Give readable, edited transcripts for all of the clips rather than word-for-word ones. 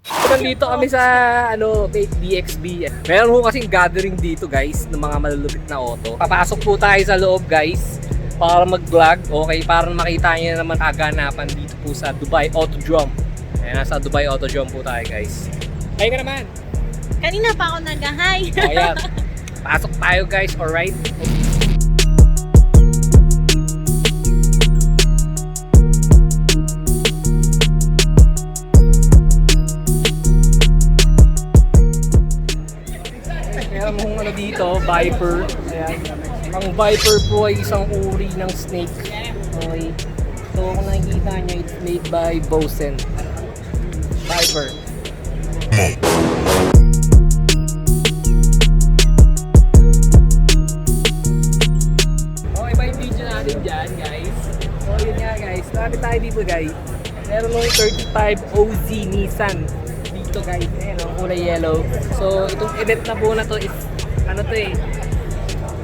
Nandito kami sa DXB. Meron po kasing gathering dito guys ng mga malulupit na auto. Papasok po tayo sa loob guys para mag-vlog. Okay, para makita niyo naman kaganapan dito po sa Dubai Autodrome. Ayan, nasa Dubai Autodrome po tayo guys. Hi ka naman! Kanina pa ako nag-hi. Ayan, pasok tayo guys, alright? Meron mong dito, Viper. Ayan. Ang Viper po ay isang uri ng snake. Okay. So kung nakikita nyo, it's made by Bosen. Viper. Okay ba yung video natin dyan guys? So yun nga guys, lapit tayo dito guys. Meron nung 35 OZ Nissan dito guys, ayan o, kulay yellow. So itong event na po na to is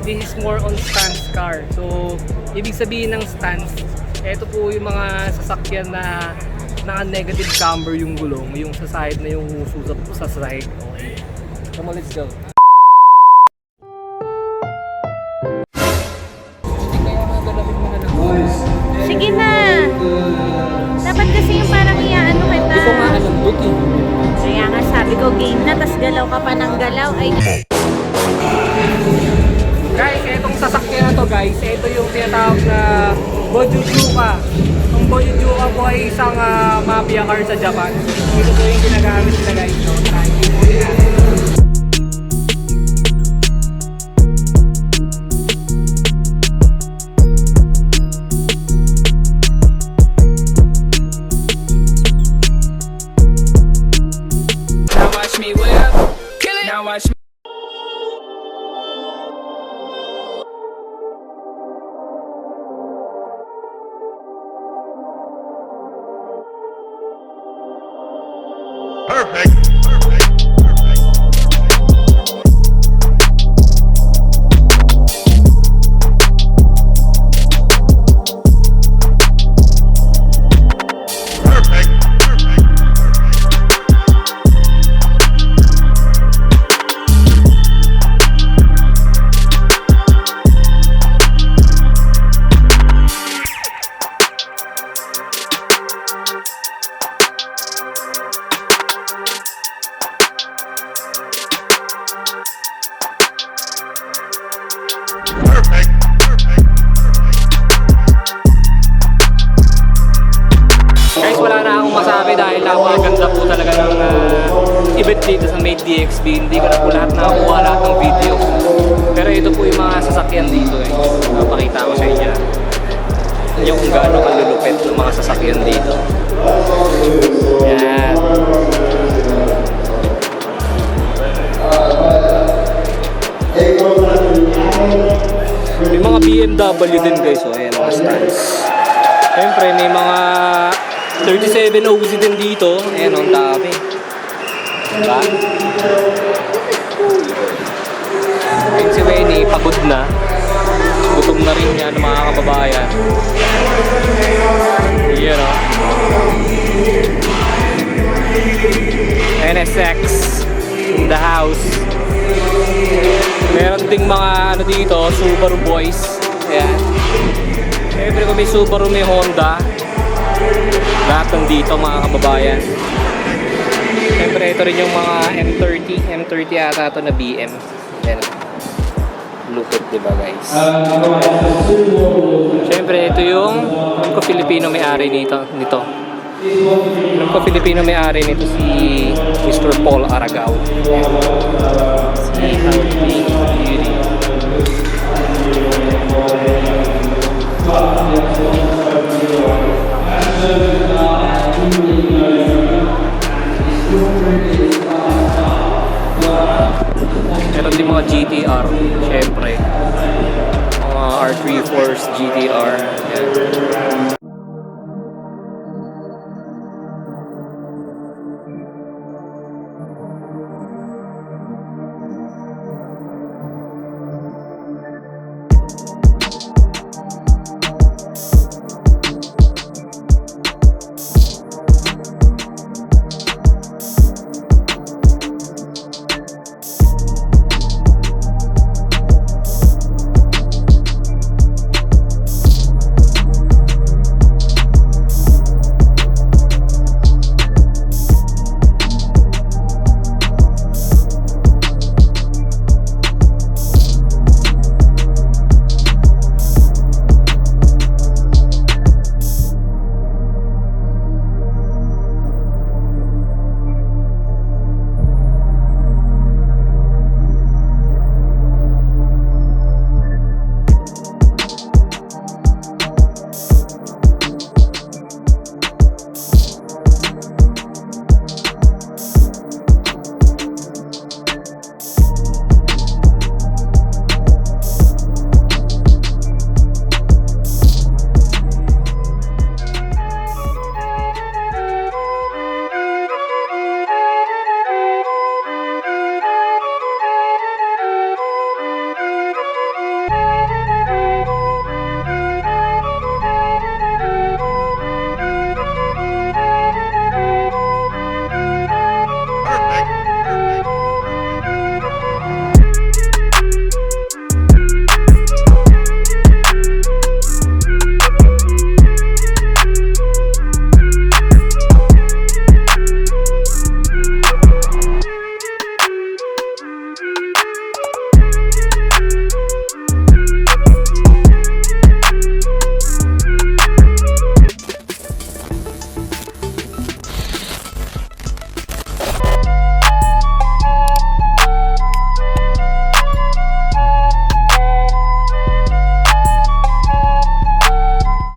this is more on stance car. So ibig sabihin ng stance, ito po yung mga sasakyan na naka-negative camber yung gulong, yung sa side na yung huso sa side. Okay. Come on, let's go. Sige na. Dapat kasi yung parang iaano kita. Hindi ko nga alam doon eh. Kaya nga sabi ko game na, tas galaw ka pa ng galaw. Ay. Guys, itong sasakyan na to guys, ito yung tinatawag na Bojujuka. Ang Bojujuka po ay isang mafia car sa Japan. Ito po yung ginagamit nila guys. So, now watch me whip, kill it. Now watch me. Perfect. guys, wala na akong masabi dahil napakaganda po talaga ng event dito sa Made DXB. Hindi ko na po nakakuha lahat ng video. Pero ito po yung mga sasakyan dito eh. Napakita ko sa inyo. Yung kung gaano kalulupit ng mga sasakyan dito. Yan. May mga BMW din guys. Oh, ayan, mga stands. Siyempre, may mga 37 OZ din dito. Ayan, ang dami. Diba? Ayun si Wenny, pagod na. Gutom na rin yan ng mga kababayan. Ayan o. NSX in the house. Meron ding mga dito, Subaru boys. Ayan. Siyempre kung may Subaru, may Honda. Lahat ng dito mga kababayan. Siyempre ito rin yung mga M30 ata ito na BM. Ayan. Lupit diba guys. Siyempre ito yung Filipino may-ari nito. Yung Filipino may-ari nito si Mr. Paul Aragao. Si Happy Beauty. Meron din mga GTR, syempre mga R34's GTR. Yan.